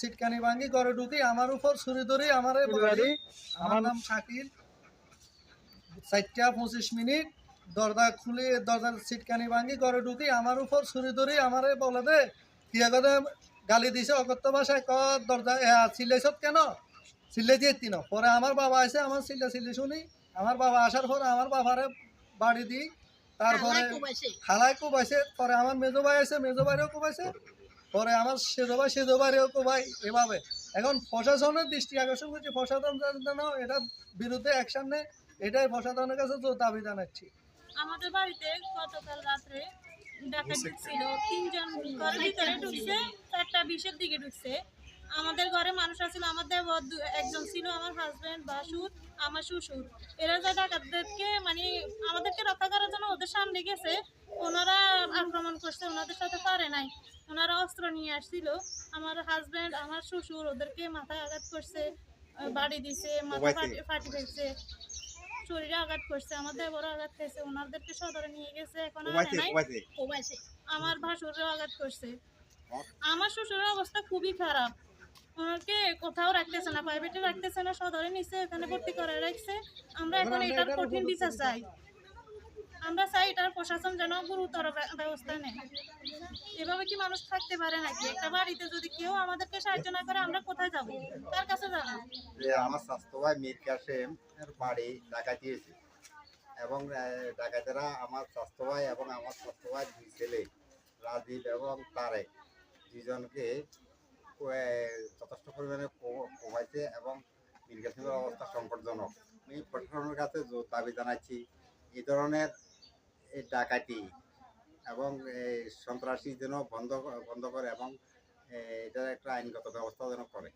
সিটকানি ভাঙ্গি ঘরে ঢুকি আমার উপর ছুরি ধরি আমার নাম শাকিল 4:25 দরজা খুলে দরজার সিটকানি ভাঙ্গি ঘরে ঢুকি আমার উপর ছুরি ধরি আমারে বলে দে কি আগে গালি দিছে অকথ্য ভাষায় দরজা চিল্লাইছত কেন চিল্লাই দিয়ে তিন পরে আমার বাবা আসে আমার চিল্লি শুনি আমার বাবা আসার পরে আমার বাবারে বাড়ি দিই তারপরে খালাই কোবাইছে পরে আমার মেজো ভাই আছে মেজো ভাইরেও কোবাইছে পরে আমার সেজো ভাইরেও কোবাই এভাবে এখন প্রশাসনের দৃষ্টি আকর্ষণ করছি প্রশাসন যেন এটার বিরুদ্ধে অ্যাকশন নেয় এটাই প্রশাসনের কাছে দাবি জানাচ্ছি। আমাদের বাড়িতে গতকাল রাত্রে ডাকাতি ছিল, 3 জন ঘরের ভিতরে ঢুকছে, 4:20-এর দিকে ঢুকছে। আমাদের ঘরে মানুষ আছিল, আমার দেবর একজন ছিল, আমার হাজবেন্ড, বাসুর, আমার শ্বশুর। এরা যা ডাকাতদেরকে মানে আমাদেরকে রক্ষা করার জন্য ওদের সামনে গেছে, ওনারা আক্রমণ করছে, ওনাদের সাথে পারে নাই। ওনারা অস্ত্র নিয়ে আসছিল, আমার হাজবেন্ড আমার শ্বশুর ওদেরকে মাথায় আঘাত করছে, বাড়ি দিছে, মাথা ফাটি ফেলছে, শরীরে আঘাত করছে, আমার দেবরও আঘাত খাইছে, ওনাদেরকে সদরে নিয়ে গেছে, এখন আমার ভাসুরও আঘাত করছে। আমার শ্বশুরের অবস্থা খুবই খারাপ, ওনাকে কোথাও রাখতেছে না, প্রাইভেটে রাখতেছে না, সদরে নিচে এখানে ভর্তি করে রাখছে। আমরা এখন এটার কঠিন বিচার চাই, আমরা চাই এটার প্রশাসন যেন গুরুতর ব্যবস্থা নেয়। এভাবে কি মানুষ থাকতে পারে নাকি? একটা বাড়িতে যদি কেউ আমাদেরকে সাহায্য না করে আমরা কোথায় যাব, কার কাছে যাব? আমার স্বাস্থ্য ভাই মীর কাসেম এর বাড়ি ডাকাতি হয়েছে এবং ডাকাতেরা আমার স্বাস্থ্য ভাই এবং আমার স্বাস্থ্য ভাই 2 ছেলে রাজীব এবং তারেক দুজনকে যথেষ্ট পরিমাণে কমাইছে এবং মীর কাসেমের অবস্থা সংকটজনক। আমি প্রশাসনের কাছে দাবি জানাচ্ছি এই ধরনের ডাকাতি এবং সন্ত্রাসী যেন বন্ধ করে এবং এটার একটা আইনগত ব্যবস্থা যেন করে।